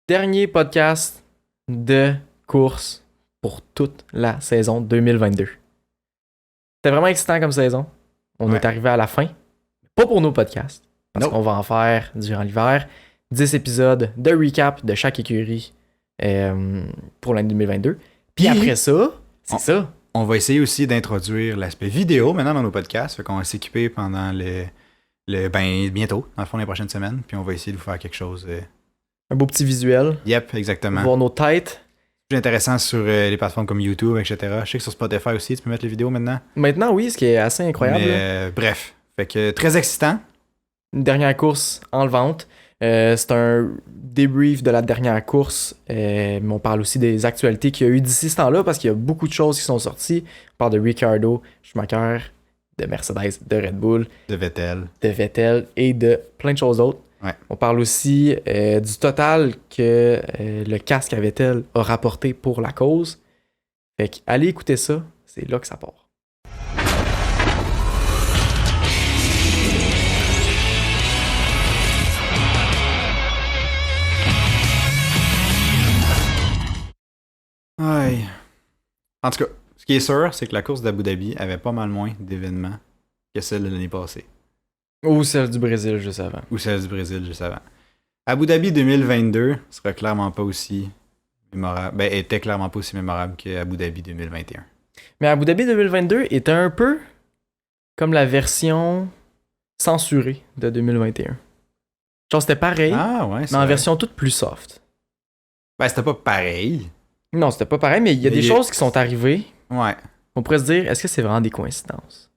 Dernier podcast de course pour toute la saison 2022. C'était vraiment excitant comme saison. On est arrivé à la fin. Pas pour nos podcasts, parce qu'on va en faire durant l'hiver 10 épisodes de recap de chaque écurie pour l'année 2022. Puis après ça, c'est ça. On va essayer aussi d'introduire l'aspect vidéo maintenant dans nos podcasts. Fait qu'on va s'équiper pendant bientôt, dans le fond, les prochaines semaines. Puis on va essayer de vous faire quelque chose. Un beau petit visuel. Yep, exactement. Voir nos têtes. Plus intéressant sur les plateformes comme YouTube, etc. Je sais que sur Spotify aussi, tu peux mettre les vidéos maintenant. Maintenant, oui, ce qui est assez incroyable. Mais, bref, fait que très excitant. Une dernière course en vente. C'est un débrief de la dernière course, mais on parle aussi des actualités qu'il y a eu d'ici ce temps-là parce qu'il y a beaucoup de choses qui sont sorties. On parle de Ricciardo, Schumacher, de Mercedes, de Red Bull, de Vettel et de plein de choses d'autres. Ouais. On parle aussi du total que le casque à Vettel a rapporté pour la cause. Fait que allez écouter ça, c'est là que ça part. Ouais. En tout cas, ce qui est sûr, c'est que la course d'Abu Dhabi avait pas mal moins d'événements que celle de l'année passée. Ou celle du Brésil juste avant. Abu Dhabi 2022 sera clairement pas aussi mémorable. Était clairement pas aussi mémorable qu'Abu Dhabi 2021. Mais Abu Dhabi 2022 était un peu comme la version censurée de 2021. Genre c'était pareil, mais en version toute plus soft. Ben c'était pas pareil. Non, c'était pas pareil, mais il y a des choses qui sont arrivées. Ouais. On pourrait se dire, est-ce que c'est vraiment des coïncidences?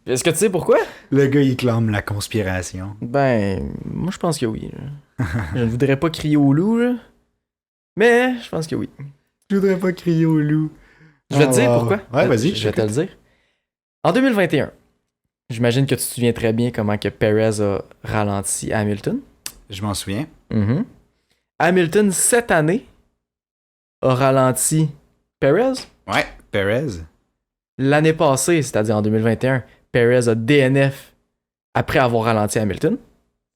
Est-ce que tu sais pourquoi? Le gars, il clame la conspiration. Ben, moi je pense que oui. Je ne voudrais pas crier au loup, là. Mais je pense que oui. Je voudrais pas crier au loup. Je vais te dire pourquoi. Ouais, vas-y. Je vais te le dire. En 2021, j'imagine que tu te souviens très bien comment que Perez a ralenti Hamilton. Je m'en souviens. Mm-hmm. Hamilton, cette année, a ralenti Perez. Ouais, Perez. L'année passée, c'est-à-dire en 2021, Perez a DNF après avoir ralenti Hamilton.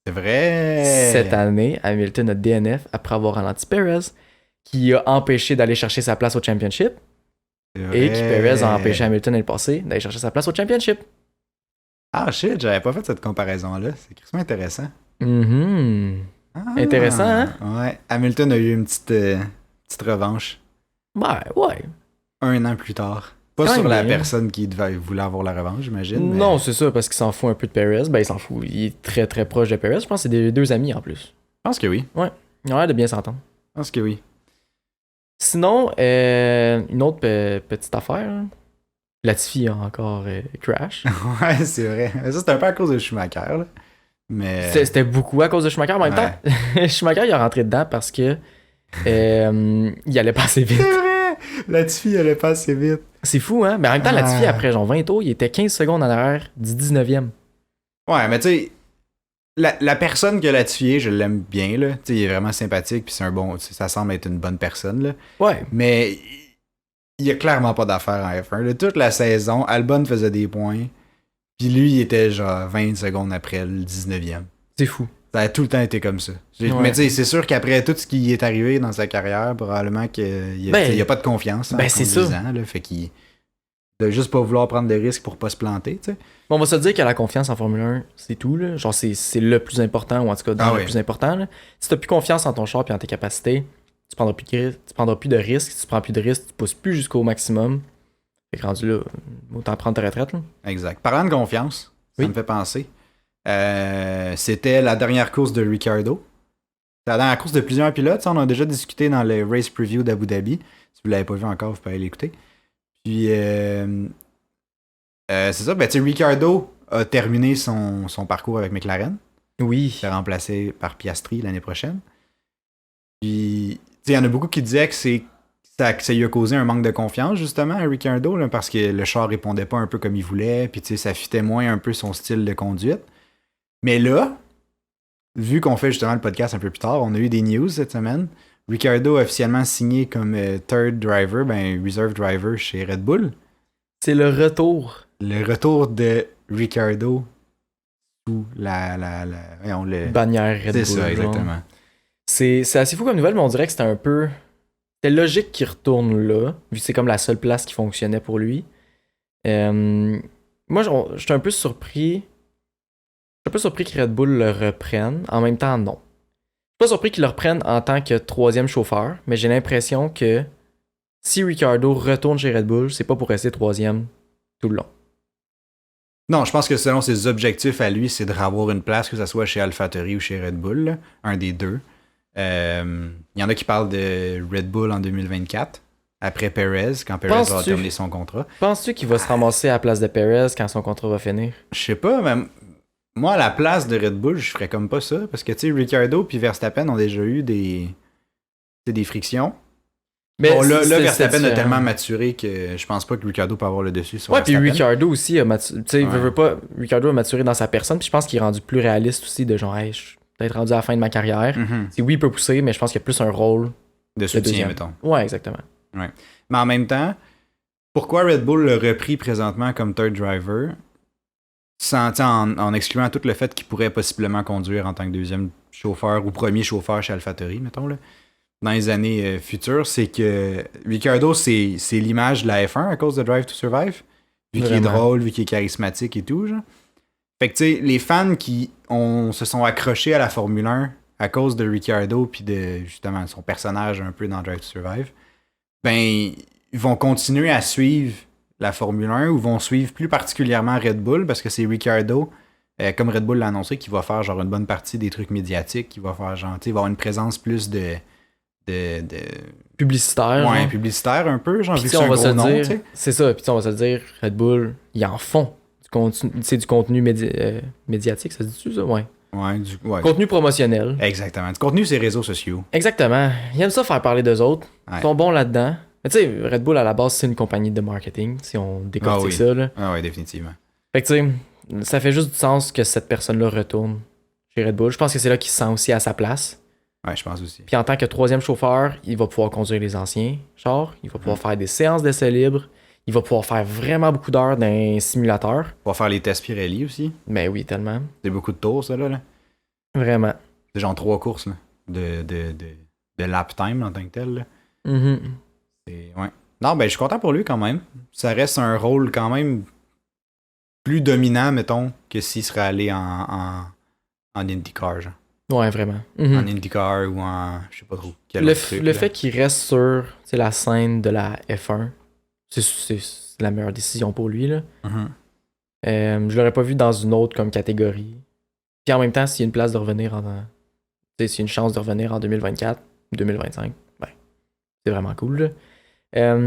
C'est vrai. Cette année, Hamilton a DNF après avoir ralenti Perez, qui a empêché d'aller chercher sa place au Championship. Et qui Perez a empêché Hamilton l'année passée d'aller chercher sa place au Championship. Ah shit, j'avais pas fait cette comparaison-là. C'est extrêmement intéressant. Mm-hmm. Intéressant, hein? Ouais. Hamilton a eu une petite revanche. Ouais. 1 an plus tard. Pas quand sur la personne qui voulait avoir la revanche, j'imagine. Non, mais... c'est ça, parce qu'il s'en fout un peu de Perez. Ben, il s'en fout. Il est très, très proche de Perez. Je pense que c'est des deux amis, en plus. Je pense que oui. Ouais. Ils ont l'air de bien s'entendre. Je pense que oui. Sinon, une autre petite affaire. Latifi a encore crash. Ouais, c'est vrai. Mais ça, c'était un peu à cause de Schumacher, là. Mais... C'était beaucoup à cause de Schumacher. En même temps, Schumacher, il est rentré dedans parce que il allait pas assez vite. C'est vrai! Latifi allait pas assez vite. C'est fou, hein? Mais en même temps, Latifi, après genre 20 tours, il était 15 secondes en arrière du 19e. Ouais, mais tu sais, la personne que Latifi est, je l'aime bien, là. Tu sais, il est vraiment sympathique, puis c'est un bon... Ça semble être une bonne personne, là. Ouais. Mais il y a clairement pas d'affaires en F1. Là, toute la saison, Albon faisait des points, puis lui, il était genre 20 secondes après le 19e. C'est fou. Ça a tout le temps été comme ça. Ouais. Mais tu sais, c'est sûr qu'après tout ce qui est arrivé dans sa carrière, probablement qu'il n'y a pas de confiance en c'est ça. Là, fait qu'il de juste pas vouloir prendre de risques pour pas se planter, tu sais. Bon, on va se dire que la confiance en Formule 1, c'est tout, là. Genre, c'est le plus important, ou en tout cas, le plus important, là. Si t'as plus confiance en ton char et en tes capacités, tu prendras plus de risques. Si tu prends plus de risques, tu pousses plus jusqu'au maximum. Fait que rendu là, autant prendre ta retraite, là. Exact. Parlant de confiance, ça me fait penser. C'était la dernière course de Ricciardo. C'est la dernière course de plusieurs pilotes. Ça, on a déjà discuté dans le race preview d'Abu Dhabi. Si vous l'avez pas vu encore, vous pouvez aller l'écouter. Puis, c'est ça. Ben, tu sais, Ricciardo a terminé son parcours avec McLaren. Oui. Il s'est remplacé par Piastri l'année prochaine. Puis, tu sais, il y en a beaucoup qui disaient que ça lui a causé un manque de confiance, justement, à Ricciardo, là, parce que le char répondait pas un peu comme il voulait. Puis, tu sais, ça fitait moins un peu son style de conduite. Mais là, vu qu'on fait justement le podcast un peu plus tard, on a eu des news cette semaine. Ricciardo a officiellement signé comme third driver, reserve driver chez Red Bull. C'est le retour. Le retour de Ricciardo sous la bannière Red Bull. C'est ça, exactement. C'est assez fou comme nouvelle, mais on dirait que c'était un peu... C'était logique qu'il retourne là, vu que c'est comme la seule place qui fonctionnait pour lui. Moi, j'étais un peu surpris. Je suis un peu surpris que Red Bull le reprenne. En même temps, non. Je suis pas surpris qu'ils le reprennent en tant que troisième chauffeur, mais j'ai l'impression que si Ricciardo retourne chez Red Bull, c'est pas pour rester troisième tout le long. Non, je pense que selon ses objectifs à lui, c'est de avoir une place, que ce soit chez AlphaTauri ou chez Red Bull, là, un des deux. Il y en a qui parlent de Red Bull en 2024, après Perez, quand Perez va terminer son contrat. Penses-tu qu'il va se ramasser à la place de Perez quand son contrat va finir? Je sais pas, mais moi, à la place de Red Bull, je ferais comme pas ça, parce que, tu sais, Ricciardo puis Verstappen ont déjà eu des frictions. Mais bon, là, Verstappen a tellement maturé que je pense pas que Ricciardo peut avoir le dessus sur Verstappen. Puis Ricciardo aussi a maturé. Tu sais, veut pas, Ricciardo a maturé dans sa personne, puis je pense qu'il est rendu plus réaliste aussi, de genre, hey, je suis peut-être rendu à la fin de ma carrière. Mm-hmm. Oui, il peut pousser, mais je pense qu'il y a plus un rôle de soutien, mettons. Ouais, exactement. Ouais. Mais en même temps, pourquoi Red Bull l'a repris présentement comme third driver, en excluant tout le fait qu'il pourrait possiblement conduire en tant que deuxième chauffeur ou premier chauffeur chez AlphaTauri, mettons, là, dans les années futures, c'est que Ricciardo, c'est l'image de la F1 à cause de Drive to Survive, vu qu'il est drôle, vu qu'il est charismatique et tout, genre. Fait que, tu sais, les fans qui se sont accrochés à la Formule 1 à cause de Ricciardo puis de, justement, son personnage un peu dans Drive to Survive, ben, ils vont continuer à suivre la Formule 1 ou vont suivre plus particulièrement Red Bull parce que c'est Ricciardo, comme Red Bull l'a annoncé, qui va faire genre une bonne partie des trucs médiatiques, qui va faire genre, tu sais, il va avoir une présence plus de publicitaire. Ouais, genre. publicitaire un peu, genre, vu que c'est un gros nom, dire, c'est ça, puis on va se dire, Red Bull, ils en font du contenu médiatique, ça se dit-tu ça? Ouais. Ouais. Contenu promotionnel. Exactement. Du contenu, c'est réseaux sociaux. Exactement. Ils aiment ça faire parler d'eux autres. Ouais. Ils sont bons là-dedans. Mais tu sais, Red Bull, à la base, c'est une compagnie de marketing, si on décortique ça. Là. Ah ouais, définitivement. Fait que tu sais, ça fait juste du sens que cette personne-là retourne chez Red Bull. Je pense que c'est là qu'il se sent aussi à sa place. Ouais, je pense aussi. Puis en tant que troisième chauffeur, il va pouvoir conduire les anciens chars. Il va pouvoir faire des séances d'essais libres. Il va pouvoir faire vraiment beaucoup d'heures dans un simulateur. Il va faire les tests Pirelli aussi. Mais oui, tellement. C'est beaucoup de tours, ça, là. Vraiment. C'est genre 3 courses, là, de lap time en tant que tel, là. Mm-hmm. Ouais. Non, ben, je suis content pour lui, quand même. Ça reste un rôle, quand même, plus dominant, mettons, que s'il serait allé en IndyCar, genre. Ouais, vraiment. Mm-hmm. En IndyCar ou en... Je sais pas trop. Le fait qu'il reste sur la scène de la F1, c'est la meilleure décision pour lui. Là. Mm-hmm. Je l'aurais pas vu dans une autre comme catégorie. Puis en même temps, s'il y a une place de revenir s'il y a une chance de revenir en 2024, 2025, ben, c'est vraiment cool. Là.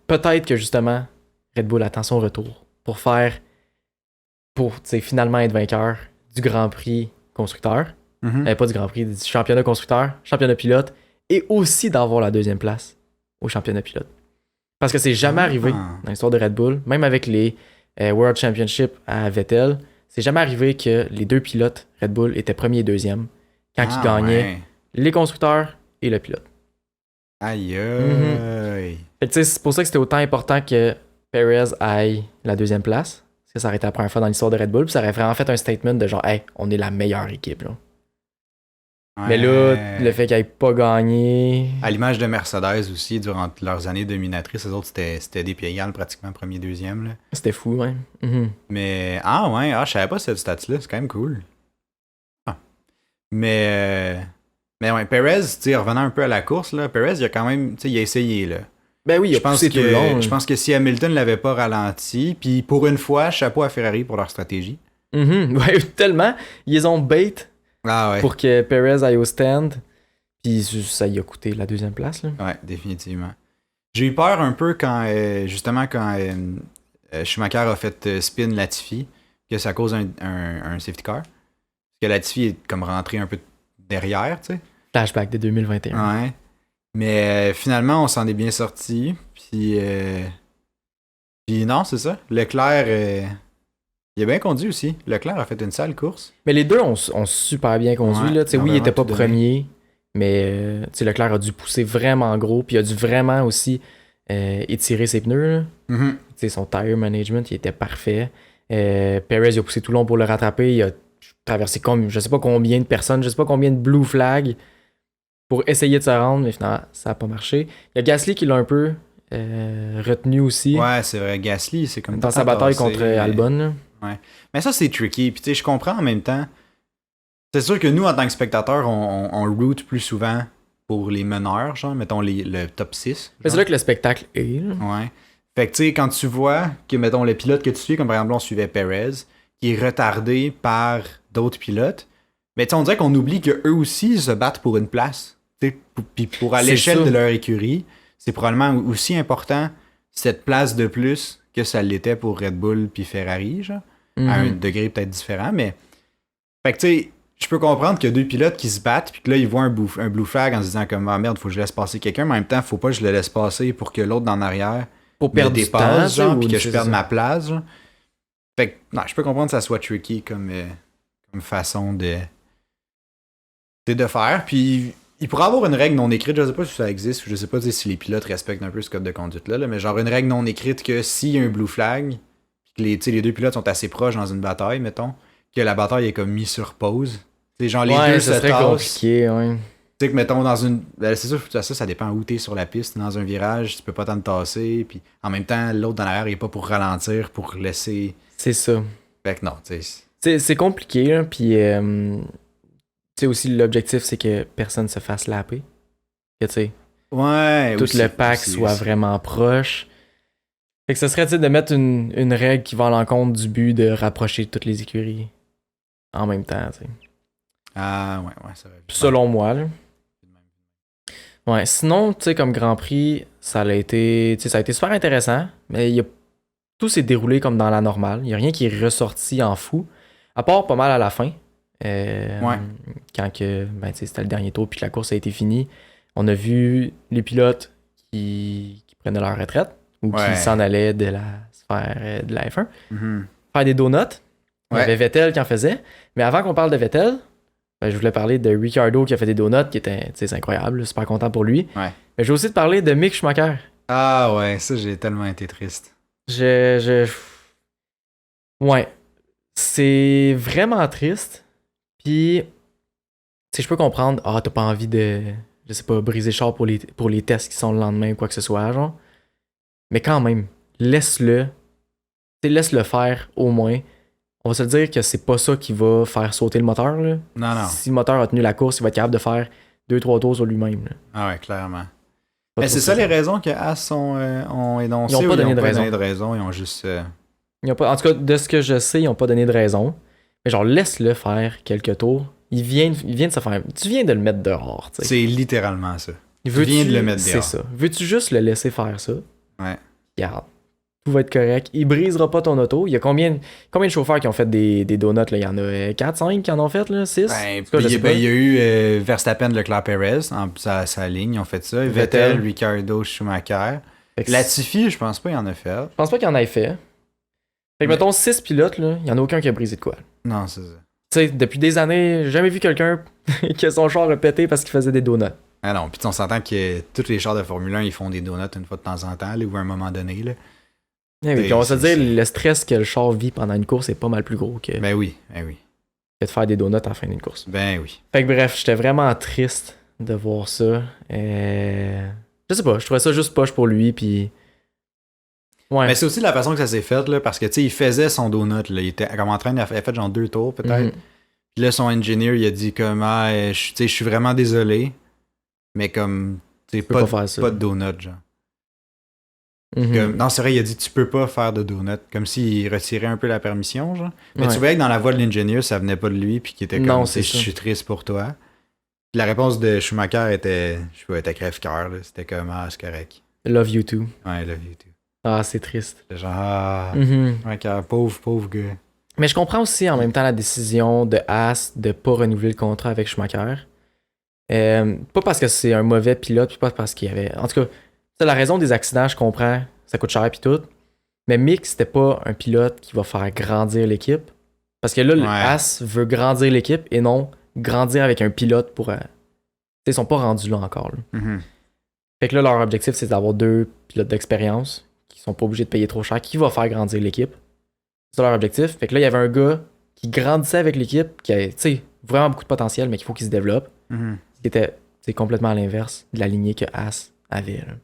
Peut-être que justement, Red Bull attend son retour pour finalement être vainqueur du Grand Prix constructeur. Mm-hmm. Pas du Grand Prix, du championnat constructeur, championnat pilote, et aussi d'avoir la deuxième place au championnat pilote. Parce que c'est jamais arrivé dans l'histoire de Red Bull, même avec les World Championship à Vettel, c'est jamais arrivé que les deux pilotes Red Bull étaient premier et deuxième quand ils gagnaient les constructeurs et le pilote. Aïe aïe. Mm-hmm. Fait que c'est pour ça que c'était autant important que Perez aille la deuxième place, parce que ça aurait été la première fois dans l'histoire de Red Bull, puis ça aurait vraiment fait un statement de genre, hey, on est la meilleure équipe. Là. Ouais. Mais là, le fait qu'ils n'aient pas gagné. À l'image de Mercedes aussi, durant leurs années dominatrices, les autres, c'était des pieds égales pratiquement premier, deuxième. Là. C'était fou, ouais. Mm-hmm. Mais, je savais pas cette stat-là, c'est quand même cool. Mais ouais, Perez, tu sais, revenant un peu à la course, là, Perez, il a quand même, tu sais, il a essayé, là. Ben oui, il a poussé tout le long. Je pense que si Hamilton l'avait pas ralenti, puis pour une fois, chapeau à Ferrari pour leur stratégie. Mm-hmm. Ouais, tellement. Ils ont bait. Pour que Perez aille au stand. Puis ça y a coûté la deuxième place. Là. Ouais, définitivement. J'ai eu peur un peu quand Schumacher a fait spin Latifi, que ça cause un safety car. Parce que Latifi est comme rentré un peu derrière, tu sais. Flashback de 2021. Ouais. Mais finalement, on s'en est bien sorti. Puis non, c'est ça. Leclerc... il a bien conduit aussi. Leclerc a fait une sale course. Mais les deux ont super bien conduit. Là. Oui, il n'était pas premier, mais Leclerc a dû pousser vraiment gros. Puis il a dû vraiment aussi étirer ses pneus. Mm-hmm. Son tire management, il était parfait. Perez, il a poussé tout long pour le rattraper. Il a traversé comme je sais pas combien de personnes, je sais pas combien de blue flags. pour essayer de se rendre, mais finalement, ça n'a pas marché. Il y a Gasly qui l'a un peu retenu aussi Ouais, c'est vrai. Gasly, c'est comme dans tout sa le temps bataille tassé, contre mais- Albon. Là. Ouais. Mais ça, c'est tricky. Puis tu sais, je comprends en même temps. C'est sûr que nous, en tant que spectateurs, on root plus souvent pour les meneurs, genre, mettons le top 6. Mais c'est genre. là que le spectacle est. Là. Ouais. Fait que tu sais, quand tu vois que, mettons, le pilote que tu suis, comme par exemple, on suivait Perez, qui est retardé par d'autres pilotes, mais tu sais, on dirait qu'on oublie qu'eux aussi ils se battent pour une place. Puis pour à C'est l'échelle ça. de leur écurie, c'est probablement aussi important cette place de plus que ça l'était pour Red Bull puis Ferrari, genre. À un Mhm. degré peut-être différent, mais. Fait que tu sais, je peux comprendre qu'il y a deux pilotes qui se battent, puis que là, ils voient un blue flag en se disant comme ah merde, faut que je laisse passer quelqu'un, mais en même temps, faut pas que je le laisse passer pour que l'autre en arrière Pour me perdre du temps, dépasse, genre, ou puis que c'est je perde ça. ma place, genre. Fait que, non, je peux comprendre que ça soit tricky comme façon de faire, puis il pourrait avoir une règle non écrite, je sais pas si ça existe, ou je sais pas si les pilotes respectent un peu ce code de conduite-là, là, mais genre une règle non écrite que s'il y a un blue flag, puis que les deux pilotes sont assez proches dans une bataille, mettons, que la bataille est comme mise sur pause. C'est genre les Ouais, deux ça se serait tassent. compliqué, ouais. Tu sais que mettons dans une. Ben, c'est sûr, ça dépend où t'es sur la piste. Dans un virage, tu peux pas t'en tasser. Puis en même temps, l'autre dans l'arrière, il est pas pour ralentir, pour laisser. C'est ça. Fait que non, tu sais. C'est compliqué, là, puis tu sais aussi l'objectif c'est que personne se fasse lapper. Que tu sais, Ouais, tout aussi, le pack aussi, soit aussi. vraiment proche. Fait que ce serait tu sais, de mettre une règle qui va à l'encontre du but de rapprocher toutes les écuries en même temps, tu sais. Ah, ouais, ça va. Selon moi, là. Ouais, sinon, tu sais, comme Grand Prix, ça a été super intéressant, mais tout s'est déroulé comme dans la normale. Il n'y a rien qui est ressorti en fou, à part pas mal à la fin. Ouais. Quand tu sais, c'était le dernier tour puis que la course a été finie, on a vu les pilotes qui prenaient leur retraite ou Ouais. qui s'en allaient de la sphère de la F1 Mhm. faire des donuts. Il y Ouais. avait Vettel qui en faisait. Mais avant qu'on parle de Vettel, ben, je voulais parler de Ricciardo qui a fait des donuts, qui était, tu sais, c'est incroyable, super content pour lui. Ouais. Mais je vais aussi te parler de Mick Schumacher. Ah, ouais, ça, j'ai tellement été triste. Ouais. C'est vraiment triste. Puis, tu sais, je peux comprendre, t'as pas envie de, je sais pas, briser le char pour les tests qui sont le lendemain ou quoi que ce soit, genre. Mais quand même, laisse-le. Tu sais, laisse-le faire au moins. On va se dire que c'est pas ça qui va faire sauter le moteur, là. Non. Si le moteur a tenu la course, il va être capable de faire 2-3 tours sur lui-même. Là. Ah, ouais, clairement. Pas Mais trop c'est ça ça. les raisons que As ont énoncé. Ils ont pas ou donné de donné de raison, ils ont juste. Ils ont pas, en tout cas, de ce que je sais, ils ont pas donné de raison. Mais genre, laisse-le faire quelques tours. Il vient de se faire. Tu viens de le mettre dehors, tu sais. C'est littéralement ça. Veux-tu- viens de le mettre C'est dehors. ça. Veux-tu juste le laisser faire ça? Ouais. Regarde. Tout va être correct. Il brisera pas ton auto. Il y a combien de chauffeurs qui ont fait des donuts, là? Il y en a 4, 5 qui en ont fait, là? 6? Ben, En tout cas, je sais pas. il y a eu Verstappen, Leclerc, Perez, en sa ligne, ils ont fait ça. Vettel, Ricciardo, Schumacher. Fait que Latifi, je pense pas, il en a fait. Je pense pas qu'il en ait fait. Fait que Mais- mettons 6 pilotes, là, il y en a aucun qui a brisé de quoi. Non, c'est ça. Tu sais, depuis des années, j'ai jamais vu quelqu'un que son char a pété parce qu'il faisait des donuts. Ah non, puis on s'entend que tous les chars de Formule 1, ils font des donuts une fois de temps en temps, là, ou à un moment donné. Là. Eh oui, Et puis on va se c'est- dire, le stress que le char vit pendant une course est pas mal plus gros que Ben oui. de faire des donuts à la fin d'une course. Ben oui. Fait que bref, j'étais vraiment triste de voir ça. Je sais pas, je trouvais ça juste poche pour lui, puis... Ouais. Mais c'est aussi la façon que ça s'est fait, là, parce que, tu sais, il faisait son donut, là. Il était comme en train de... Il a fait genre 2 tours, peut-être. Mhm. Puis là, son engineer, il a dit comme, tu sais, je suis vraiment désolé, mais comme, tu sais, peux pas faire ça. pas de donut, genre. Mhm. Comme- non, c'est vrai, il a dit tu peux pas faire de donut. Comme s'il retirait un peu la permission, genre. Mais Ouais. tu voyais que dans la voix de l'ingénieur, ça venait pas de lui, puis qu'il était comme Non, je c'est ça. suis triste pour toi. Puis la réponse de Schumacher était, je sais pas, était crève-cœur, là. C'était comme c'est correct. Love you too. Ouais, love you too. Ah, c'est triste. C'était genre Mhm. Schumacher, pauvre gars. Mais je comprends aussi en même temps la décision de Haas de pas renouveler le contrat avec Schumacher. Pas parce que c'est un mauvais pilote, puis pas parce qu'il y avait... En tout cas, c'est la raison des accidents, je comprends. Ça coûte cher puis tout. Mais Mick, c'était pas un pilote qui va faire grandir l'équipe. Parce que là, le Ouais. Haas veut grandir l'équipe et non grandir avec un pilote pour... Ils sont pas rendus là encore. Là. Mhm. Fait que là, leur objectif, c'est d'avoir 2 pilotes d'expérience qui sont pas obligés de payer trop cher, qui va faire grandir l'équipe. C'est leur objectif. Fait que là, il y avait un gars qui grandissait avec l'équipe, qui a, tu sais, vraiment beaucoup de potentiel, mais qu'il faut qu'il se développe. Mhm. Qui était, tu c'est complètement à l'inverse de la lignée que Haas avait. Là.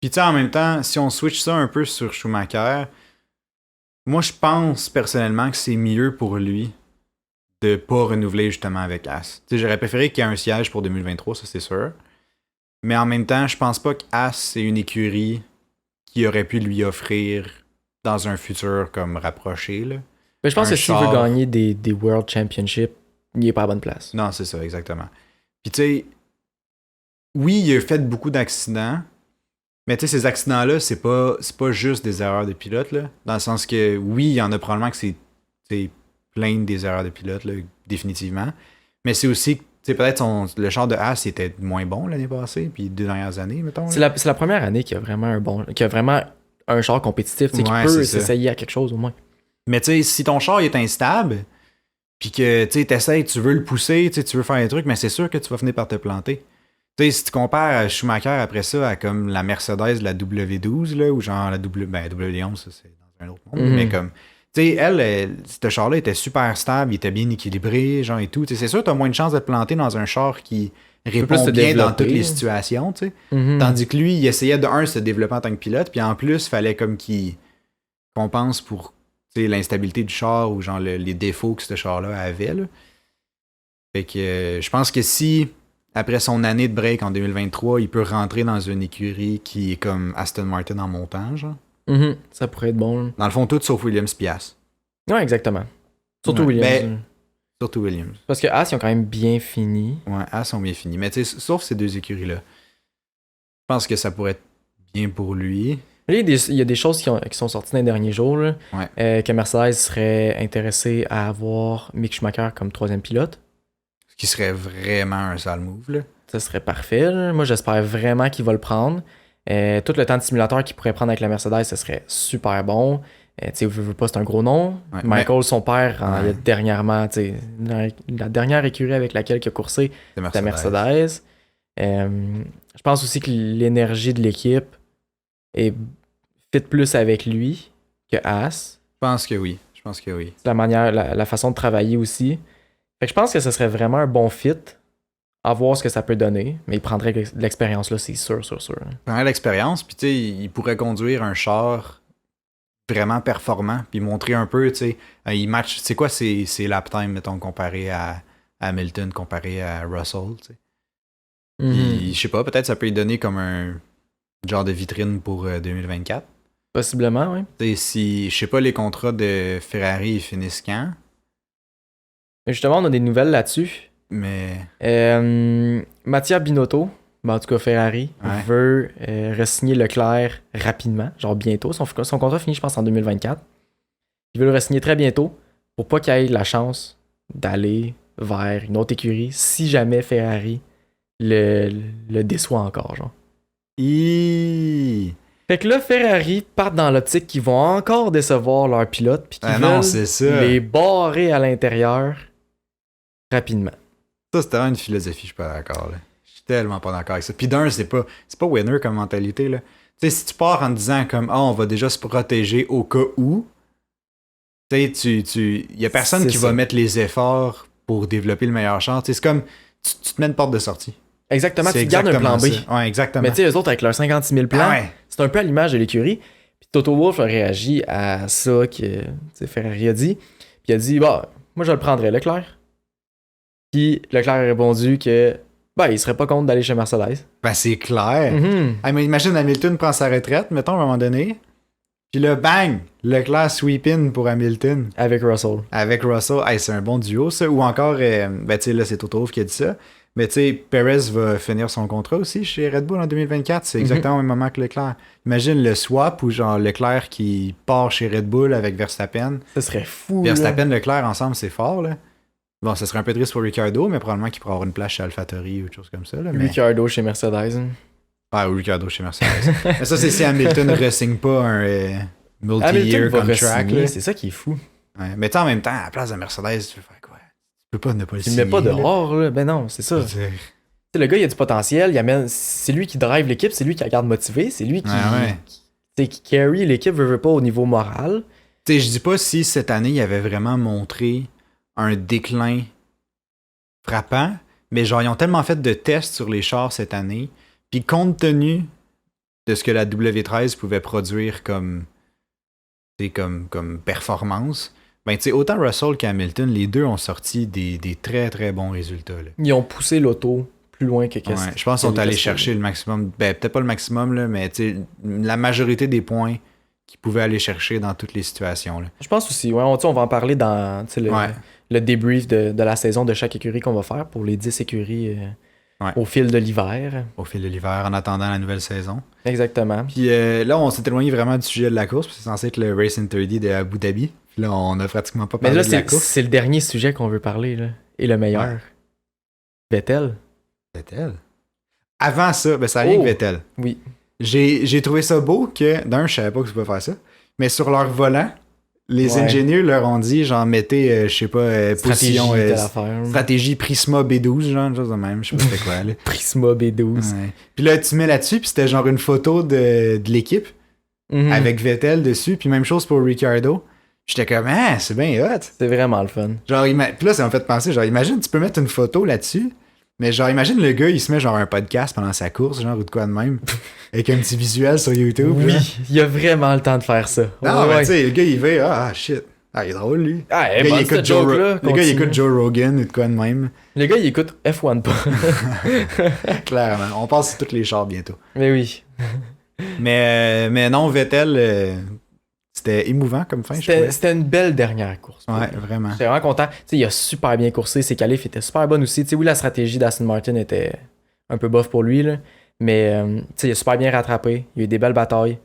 Puis tu sais, en même temps, si on switch ça un peu sur Schumacher, moi je pense personnellement que c'est mieux pour lui de pas renouveler justement avec Haas. Tu sais, j'aurais préféré qu'il y ait un siège pour 2023, ça c'est sûr. Mais en même temps, je pense pas que Haas c'est une écurie qui aurait pu lui offrir dans un futur comme rapproché. Là. Mais je pense Un que s'il char. veut gagner des World Championships, il est pas à la bonne place. Non, c'est ça, exactement. Puis tu sais, oui, il a fait beaucoup d'accidents, mais tu sais, ces accidents-là, c'est pas juste des erreurs de pilote, là. Dans le sens que, oui, il y en a probablement que c'est plein des erreurs de pilote, là, définitivement. Mais c'est aussi, tu sais, peut-être le char de Haas était moins bon l'année passée, puis 2 dernières années, mettons. C'est la première année qu'il y a vraiment un char compétitif, tu sais, qui Ouais, peut c'est ça. s'essayer à quelque chose au moins. Mais tu sais, si ton char est instable, puis que tu t'essayes, tu veux le pousser, tu veux faire des trucs, mais c'est sûr que tu vas finir par te planter. Tu sais, si tu compares à Schumacher après ça à comme la Mercedes de la W12, là, ou genre la W11, ça c'est dans un autre monde, mais comme, tu sais, ce char-là était super stable, il était bien équilibré, genre et tout. Tu sais, c'est sûr, tu as moins de chances de te planter dans un char qui répond se bien dans développer. toutes les situations, tu sais. Mhm. Tandis que lui, il essayait de se développer en tant que pilote, puis en plus, il fallait comme qu'il compense pour l'instabilité du char ou genre les défauts que ce char-là avait. Là. Fait que je pense que si, après son année de break en 2023, il peut rentrer dans une écurie qui est comme Aston Martin en montant, genre. Mhm. Ça pourrait être bon. Là. Dans le fond, tout sauf Williams Pias. Ouais, exactement. Surtout Ouais, Williams. ben, surtout Williams. Parce que Haas, ils ont quand même bien fini. Ouais, As sont bien finis. Mais tu sais, sauf ces deux écuries-là. Je pense que ça pourrait être bien pour lui. Là, il y a des choses qui sont sorties dans les derniers jours. Là, Ouais. que Mercedes serait intéressé à avoir Mick Schumacher comme 3e pilote. Ce qui serait vraiment un sale move, là. Ça serait parfait. Là. Moi, j'espère vraiment qu'il va le prendre. Tout le temps de simulateur qu'il pourrait prendre avec la Mercedes, ce serait super bon. Tu sais, veux pas, c'est un gros nom. Ouais, Michael, son père, Ouais. il a dernièrement, tu sais, la dernière écurie avec laquelle il a coursé, C'est c'était Mercedes. Je pense aussi que l'énergie de l'équipe est fit plus avec lui que Haas. Je pense que oui. Je pense que oui. La manière, la façon de travailler aussi. Fait que je pense que ce serait vraiment un bon fit. À voir ce que ça peut donner. Mais il prendrait de l'expérience là, c'est sûr. Il prendrait l'expérience, puis tu sais, il pourrait conduire un char vraiment performant, puis montrer un peu, tu sais, il match, c'est quoi ses lap time, mettons, comparé à Hamilton, comparé à Russell, tu sais. Puis, je sais pas, peut-être ça peut lui donner comme un genre de vitrine pour 2024. Possiblement, oui. Tu sais, si, je sais pas, les contrats de Ferrari, ils finissent quand, Mais justement, on a des nouvelles là-dessus. mais... Mattia Binotto, en tout cas Ferrari, Ouais. veut re-signer Leclerc rapidement, genre bientôt. Son contrat finit, je pense, en 2024. Il veut le re-signer très bientôt pour pas qu'il ait la chance d'aller vers une autre écurie si jamais Ferrari le déçoit encore, genre. Fait que là, Ferrari partent dans l'optique qu'ils vont encore décevoir leurs pilotes puis qu'ils non, veulent c'est ça. les barrer à l'intérieur rapidement. Ça, c'est vraiment une philosophie, je suis pas d'accord, là. Je suis tellement pas d'accord avec ça. Puis d'un, c'est pas winner comme mentalité, là. Tu sais, si tu pars en te disant comme, on va déjà se protéger au cas où, tu sais, y a personne C'est qui ça. va mettre les efforts pour développer le meilleur char. Tu sais, c'est comme, tu te mets une porte de sortie. Exactement, C'est tu gardes un plan B. exactement ça. Ouais, exactement. Mais tu sais, eux autres, avec leurs 56 000 plans, Ah ouais. c'est un peu à l'image de l'écurie. Puis Toto Wolff a réagi à ça que tu sais, Ferrari a dit. Puis il a dit, bah, moi je le prendrais, Leclerc. Puis Leclerc a répondu que, bah, il serait pas contre d'aller chez Mercedes. Ben, c'est clair. Mhm. Ah, mais imagine Hamilton prend sa retraite, mettons, à un moment donné. Puis là, bang! Leclerc sweep in pour Hamilton. Avec Russell. Avec Russell, hey, c'est un bon duo, ça. Ou encore, ben, tu sais, là, c'est Toto Wolff qui a dit ça. Mais tu sais, Perez va finir son contrat aussi chez Red Bull en 2024. C'est exactement au même moment que Leclerc. Imagine le swap où, genre, Leclerc qui part chez Red Bull avec Verstappen. Ça serait fou. Verstappen, Leclerc ensemble, c'est fort, là. Bon, ça serait un peu triste pour Ricciardo, mais probablement qu'il pourra avoir une place chez AlphaTauri ou autre chose comme ça. Là, mais... Ricciardo chez Mercedes. Ah, ou Ricciardo chez Mercedes. Mais ça, c'est si Hamilton ne re-signe pas un Hamilton multi-year va contract. re-signer, Là. c'est ça qui est fou. Ouais. Mais tu sais, en même temps, à la place de Mercedes, tu veux faire quoi? Tu peux pas ne pas le Tu le signer. mets pas là. dehors, là. Ben non, c'est ça. Je veux dire. Tu sais, le gars, il a du potentiel. C'est lui qui drive l'équipe, c'est lui qui la garde motivée, c'est lui qui, Ouais. qui carry l'équipe, veut pas au niveau moral. Tu sais, je dis pas si cette année, il avait vraiment montré un déclin frappant, Mais genre, ils ont tellement fait de tests sur les chars cette année. Puis compte tenu de ce que la W13 pouvait produire comme performance, ben tu sais, autant Russell qu'Hamilton, les deux ont sorti des très très bons résultats. Là. Ils ont poussé l'auto plus loin que Ouais, je pense qu'ils sont allés chercher le maximum, ben peut-être pas le maximum, là, mais tu sais, la majorité des points qu'ils pouvaient aller chercher dans toutes les situations. Là. Je pense aussi, ouais, on va en parler dans le débrief de la saison de chaque écurie qu'on va faire pour les 10 écuries au fil de l'hiver. Au fil de l'hiver, en attendant la nouvelle saison. Exactement. Puis là, on s'est éloigné vraiment du sujet de la course, parce que c'est censé être le Racing 30 de Abu Dhabi. Puis là, on a pratiquement pas parlé de la course. C'est le dernier sujet qu'on veut parler, là. Et le meilleur. Ouais. Vettel. Vettel? Avant ça, ben ça vient que Vettel. Oui. J'ai trouvé ça beau que, je savais pas que tu pouvais faire ça, mais sur leur volant, les ingénieurs leur ont dit, genre, mettez, je sais pas, position, stratégie Prisma B12, genre, chose de même, je sais pas c'était quoi, là. Prisma B12. Ouais. Puis là, tu mets là-dessus, puis c'était genre une photo de l'équipe, avec Vettel dessus, puis même chose pour Ricciardo. J'étais comme, ah, c'est bien hot. C'est vraiment le fun. Genre, puis là, ça m'a fait penser, genre, imagine, tu peux mettre une photo là-dessus, mais genre, imagine le gars, il se met genre un podcast pendant sa course, genre, ou de quoi de même, avec un petit visuel sur YouTube. Oui, là. il a vraiment le temps de faire ça. Non, mais tu sais, le gars, il va, shit. Ah, il est drôle, lui. Ah, le gars, il écoute il écoute Joe Rogan ou de quoi de même. Le gars, il écoute F1 pas. Clairement. On passe sur tous les chars bientôt. Mais oui. mais non, Vettel, c'était émouvant comme fin, je trouvais. C'était une belle dernière course. Ouais, vraiment. J'étais vraiment content. Tu sais, il a super bien coursé. Ses qualifs étaient super bonnes aussi. Tu sais, oui, la stratégie d'Aston Martin était un peu bof pour lui, là. Mais tu sais, il a super bien rattrapé. Il a eu des belles batailles.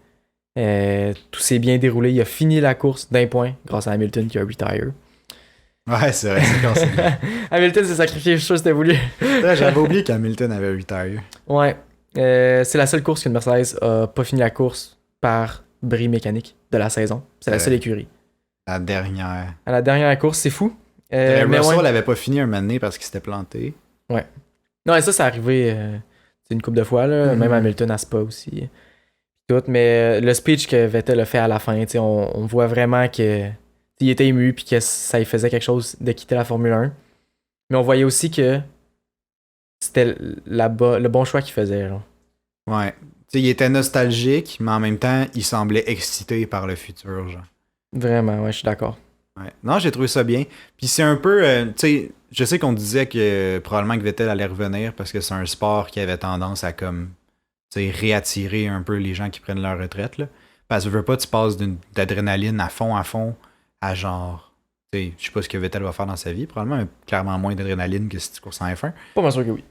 Tout s'est bien déroulé. Il a fini la course d'un point grâce à Hamilton qui a retire. Ouais, c'est vrai, c'est cassé. Hamilton s'est sacrifié, je suis sûr que c'était voulu. J'avais oublié qu'Hamilton avait retire. Ouais. C'est la seule course qu'une Mercedes a pas fini la course par bris mécanique de la saison. C'est la seule écurie. La dernière. À la dernière course, c'est fou. Mais Russell l'avait pas fini un moment donné parce qu'il s'était planté. Ouais. Non, et ça, c'est arrivé une couple de fois, là. Même Hamilton à Spa aussi. Tout. Mais le speech que Vettel a fait à la fin, on voit vraiment que il était ému puis que ça lui faisait quelque chose de quitter la Formule 1. Mais on voyait aussi que c'était le bon choix qu'il faisait. Genre. Ouais. Tu sais, il était nostalgique, mais en même temps, il semblait excité par le futur. Genre. Vraiment, ouais, je suis d'accord. Ouais. Non, j'ai trouvé ça bien. Puis c'est un peu, tu sais, je sais qu'on disait que probablement que Vettel allait revenir parce que c'est un sport qui avait tendance à comme, tu sais, réattirer un peu les gens qui prennent leur retraite, là. Parce que veux pas, tu passes d'adrénaline à fond, à genre, tu sais, je sais pas ce que Vettel va faire dans sa vie, probablement clairement moins d'adrénaline que si tu courses en F1. Pas mal sûr que oui.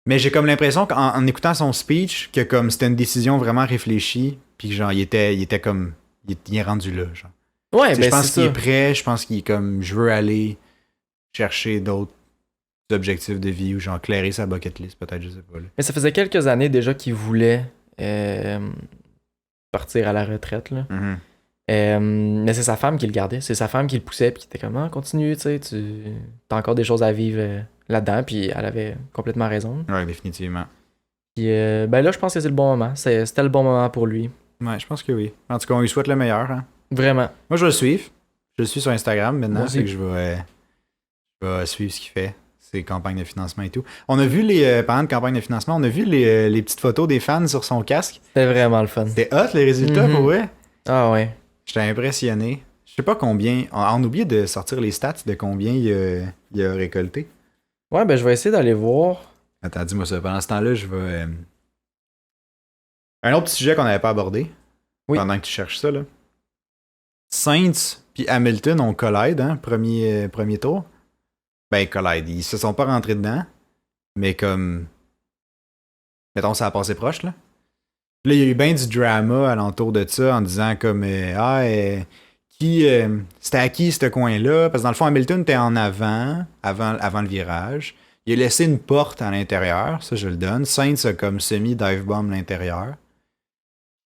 Mais j'ai comme l'impression qu'en écoutant son speech, que comme c'était une décision vraiment réfléchie, puis genre, il était comme, il est rendu là, genre. Ouais, ben je pense qu'il est prêt, je pense qu'il est comme, je veux aller chercher d'autres objectifs de vie ou genre clairer sa bucket list, peut-être, je sais pas. Là. Mais ça faisait quelques années déjà qu'il voulait partir à la retraite, là. Mais c'est sa femme qui le gardait, c'est sa femme qui le poussait, puis qui était comme, continue, tu sais, t'as encore des choses à vivre là-dedans, puis elle avait complètement raison. Ouais, définitivement. Puis ben là, je pense que c'est le bon moment, c'était le bon moment pour lui. Ouais, je pense que oui. En tout cas, on lui souhaite le meilleur, hein. Vraiment. Moi, je vais le suivre. Je le suis sur Instagram maintenant, c'est que je vais suivre ce qu'il fait, ses campagnes de financement et tout. On a vu parlant de campagnes de financement, on a vu les petites photos des fans sur son casque. C'était vraiment le fun. C'était hot, les résultats, pour vrai. Ah ouais. J'étais impressionné. Je sais pas combien. On a oublié de sortir les stats de combien il a récolté. Ouais, ben je vais essayer d'aller voir. Attends, dis-moi ça. Pendant ce temps-là, je vais. Un autre petit sujet qu'on n'avait pas abordé. Oui. Pendant que tu cherches ça, là. Sainz puis Hamilton ont collide, hein, premier tour. Ben, collide. Ils se sont pas rentrés dedans. Mais comme. Mettons, ça a passé proche, là. Là, il y a eu bien du drama alentour de ça en disant comme c'était à qui ce coin-là? Parce que dans le fond, Hamilton était en avant le virage. Il a laissé une porte à l'intérieur, ça je le donne. Sainz a comme semi-dive-bomb à l'intérieur.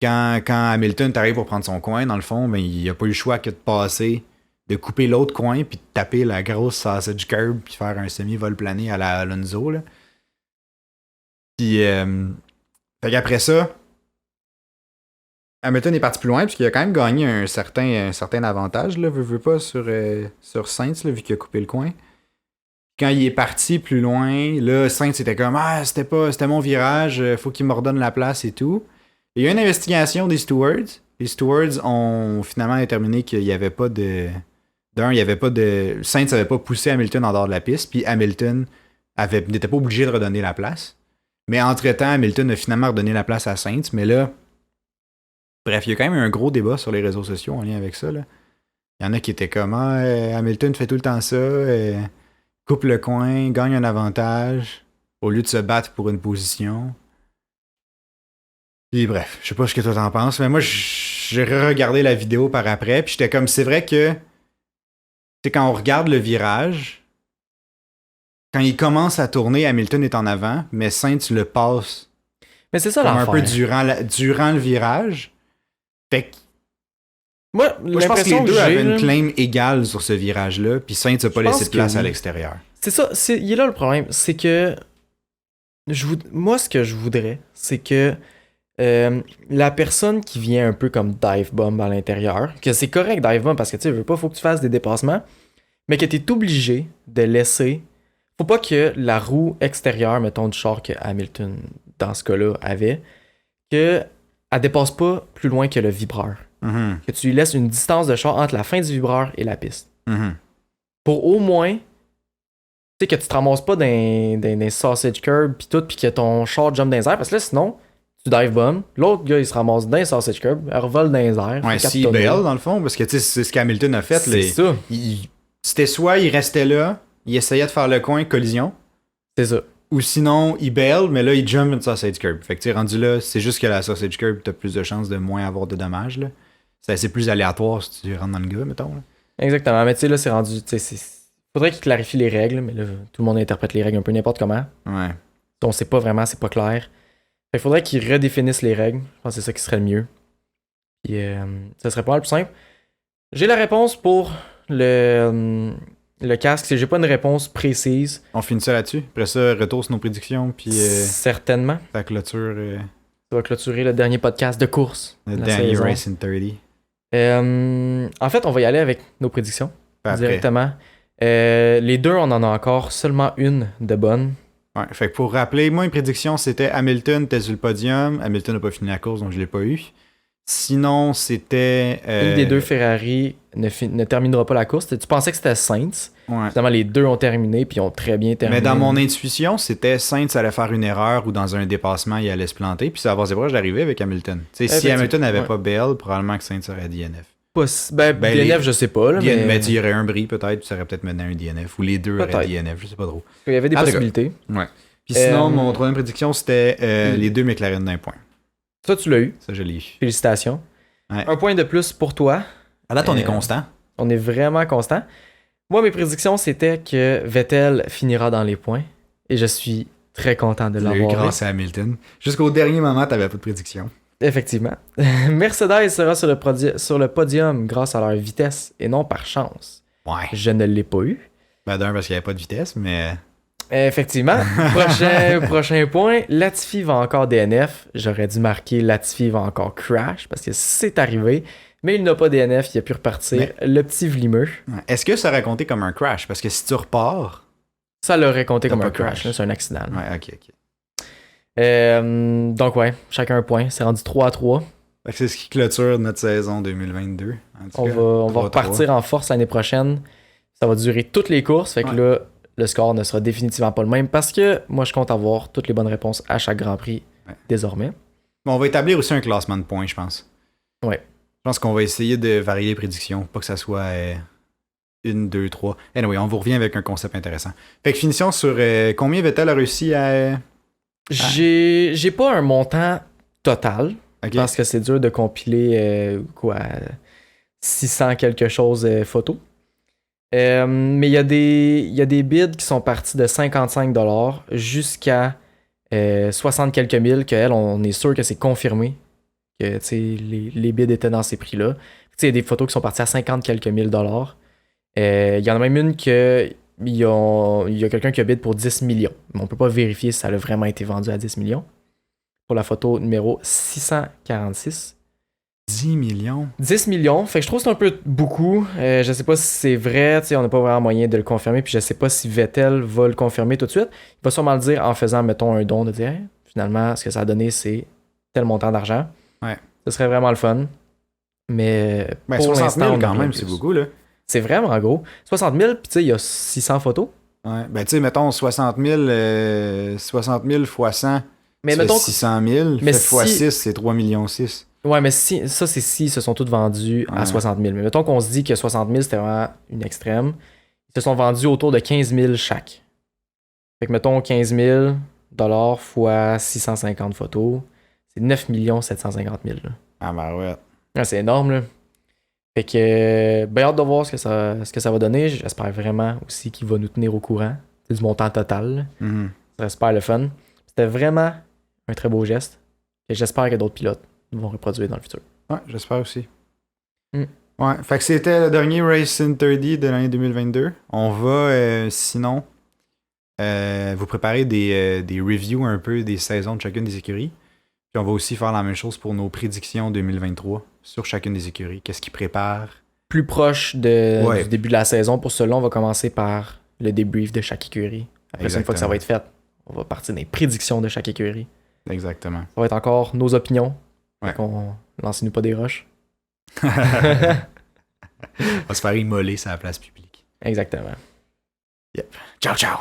Quand Hamilton t'arrive pour prendre son coin, dans le fond, ben, il a pas eu le choix que de passer, de couper l'autre coin, puis de taper la grosse sausage curb, puis faire un semi-vol plané à la Alonso. Là. Puis, fait qu'après ça, Hamilton est parti plus loin puisqu'il a quand même gagné un certain avantage, là, veut pas, sur Sainz, là, vu qu'il a coupé le coin. quand il est parti plus loin, là, Sainz était comme c'était mon virage, faut qu'il me redonne la place et tout. Il y a eu une investigation des stewards. Les stewards ont finalement déterminé qu'il n'y avait pas de. D'un, il y avait pas de. Sainz n'avait pas poussé Hamilton en dehors de la piste, puis Hamilton n'était pas obligé de redonner la place. Mais entre-temps, Hamilton a finalement redonné la place à Sainz. Mais là, bref, il y a quand même eu un gros débat sur les réseaux sociaux en lien avec ça. Là. Il y en a qui étaient comme Hamilton fait tout le temps ça, coupe le coin, gagne un avantage, au lieu de se battre pour une position. Puis bref, je sais pas ce que toi t'en penses, mais moi j'ai regardé la vidéo par après, puis j'étais comme, c'est vrai que quand on regarde le virage, quand il commence à tourner, Hamilton est en avant, mais Sainz le passe. Mais c'est ça comme l'affaire. un peu durant le virage. Fait que Moi je pense que les deux j'ai, avaient là, une claim égale sur ce virage-là, puis Sainz n'a pas Je pense laissé de place que à oui. l'extérieur. C'est ça, il est là le problème. C'est que. Moi, ce que je voudrais, c'est que la personne qui vient un peu comme dive bomb à l'intérieur, que c'est correct dive bomb parce que tu sais, veux pas, faut que tu fasses des dépassements, mais que tu es obligé de laisser. Faut pas que la roue extérieure, mettons, du char que Hamilton, dans ce cas-là, avait, qu'elle dépasse pas plus loin que le vibreur. Mhm. Que tu lui laisses une distance de char entre la fin du vibreur et la piste. Mhm. Pour au moins, tu sais, que tu te ramasses pas dans sausage curb pis tout, pis que ton char jump dans les airs, parce que là, sinon, tu dive bomb, l'autre gars, il se ramasse dans les sausage curb, elle revole dans les airs. Ouais, fait s'il quatre bail, tonneaux. dans le fond, parce que tu sais, c'est ce qu'Hamilton a fait. C'est ça. C'était soit il restait là, il essayait de faire le coin, collision, C'est ça. ou sinon il bail, mais là il jump une sausage curb. Fait que tu sais, rendu là, c'est juste que la sausage curb, t'as plus de chances de moins avoir de dommages. Là. C'est assez plus aléatoire si tu rentres dans le gars, mettons. Là. Exactement. Mais tu sais, là, c'est rendu. Tu sais, faudrait qu'il clarifie les règles, mais là, tout le monde interprète les règles un peu n'importe comment. Ouais. On sait pas vraiment, c'est pas clair. Fait qu'il faudrait qu'ils redéfinissent les règles. Je pense que c'est ça qui serait le mieux. Puis, ça serait pas mal plus simple. J'ai la réponse pour le casque. J'ai pas une réponse précise. On finit ça là-dessus. Après ça, retour sur nos prédictions, puis Certainement. la clôture, Ça va clôturer le dernier podcast de course. le de la dernier saison. Race in 30. En fait, on va y aller avec nos prédictions Puis après. directement. Les deux, on en a encore seulement une de bonne. Ouais, fait que pour rappeler, moi, une prédiction, c'était Hamilton était sur le podium. Hamilton n'a pas fini la course, donc je l'ai pas eu. Sinon, c'était. Une des deux Ferrari ne terminera pas la course. Tu pensais que c'était Sainz. Ouais. Finalement, les deux ont terminé, puis ils ont très bien terminé. Mais dans mon intuition, c'était Sainz allait faire une erreur ou dans un dépassement, il allait se planter. Puis ça va c'est proche d'arriver avec Hamilton. Tu sais, si Effectivement, Hamilton n'avait ouais. pas Bell, probablement que Sainz aurait DNF. Ben, Ben, DNF, je sais pas. Là, Mais il y aurait un bris peut-être, puis ça aurait peut-être mené à un DNF. Ou les deux auraient Peut-être. DNF, je sais pas trop. il y avait des En tout cas. possibilités. Ouais. Puis sinon, Euh, mon troisième prédiction, c'était les deux McLaren d'un point. Ça, tu l'as eu. Ça, je l'ai eu. Félicitations. Ouais. Un point de plus pour toi. À date, on est Euh, constant. On est vraiment constant. Moi, mes prédictions, c'était que Vettel finira dans les points. Et je suis très content de Tu l'as eu l'avoir. grâce à Hamilton. Jusqu'au dernier moment, t'avais pas de prédiction. Effectivement. Mercedes sera sur le podium grâce à leur vitesse et non par chance. Ouais. Je ne l'ai pas eu. Ben d'un, parce qu'il n'y avait pas de vitesse, mais... Effectivement. Prochain point. Latifi va encore DNF. J'aurais dû marquer Latifi va encore crash parce que c'est arrivé. Mais il n'a pas DNF, il a pu repartir. Le petit vlimeux, Ouais. Est-ce que ça aurait compté comme un crash? Parce que si tu repars... ça l'aurait compté T'as comme pas un crash. crash. Là, c'est un accident. Là. Ouais, ok. Donc ouais, chacun un point. C'est rendu 3-3. Fait que c'est ce qui clôture notre saison 2022. En tout On cas, va 3-3. repartir en force l'année prochaine. Ça va durer toutes les courses. Fait que Ouais. là, le score ne sera définitivement pas le même parce que moi, je compte avoir toutes les bonnes réponses à chaque Grand Prix Ouais. désormais. Bon, on va établir aussi un classement de points, je pense. Ouais. Je pense qu'on va essayer de varier les prédictions, pas que ça soit 1, 2, 3. Anyway, on vous revient avec un concept intéressant. Fait que finissons sur combien Vettel a réussi à... J'ai pas un montant total Ok. parce que c'est dur de compiler 600 quelque chose photos. Mais il y a des bids qui sont partis de 55$ jusqu'à 60 quelques mille, qu'elle, on est sûr que c'est confirmé que tu sais, les bids étaient dans ces prix-là. Tu sais, il y a des photos qui sont parties à 50 quelques mille dollars. Il y en a même une que il y a quelqu'un qui a bid pour 10 millions. Mais on peut pas vérifier si ça a vraiment été vendu à 10 millions. Pour la photo numéro 646. 10 millions. 10 millions. Fait que je trouve que c'est un peu beaucoup. Je sais pas si c'est vrai. On n'a pas vraiment moyen de le confirmer. Puis je sais pas si Vettel va le confirmer tout de suite. Il va sûrement le dire en faisant, mettons, un don de dire hey, finalement, ce que ça a donné, c'est tel montant d'argent. Ouais. Ce serait vraiment le fun. Mais Ben, pour 60 l'instant, 000 on quand a même, rien c'est plus. beaucoup, là. C'est vraiment gros. 60 000, puis tu sais, il y a 600 photos. Ouais. Ben, tu sais, mettons 60 000, 60 000 fois 100, Mais ça fait mettons. 600 000. Mais Fait fois si- 6, c'est 3 millions 6. Ouais, mais si, ça, c'est si ils se sont tous vendus à Ouais. 60 000. Mais mettons qu'on se dit que 60 000, c'était vraiment une extrême. Ils se sont vendus autour de 15 000 chaque. Fait que mettons 15 000 fois 650 photos. C'est 9 750 000. Là. Ah, ben ouais. Ouais, c'est énorme, là. Fait que, ben hâte de voir ce que ça va donner. J'espère vraiment aussi qu'il va nous tenir au courant. C'est du montant total. Là. Mhm. Ça serait super le fun. C'était vraiment un très beau geste. Et j'espère que d'autres pilotes vont reproduire dans le futur. Ouais, j'espère aussi. Mm. Ouais, fait que c'était le dernier Race in 30 de l'année 2022. On va, sinon, vous préparer des reviews un peu des saisons de chacune des écuries. Puis on va aussi faire la même chose pour nos prédictions 2023 sur chacune des écuries. Qu'est-ce qu'ils préparent? Plus proche du début de la saison, pour cela, on va commencer par le débrief de chaque écurie. Après ça, une fois que ça va être fait, on va partir des prédictions de chaque écurie. Exactement. Ça va être encore nos opinions. Ouais. Lancez-nous pas des roches. On va se faire immoler sur la place publique. Exactement. Ciao, ciao!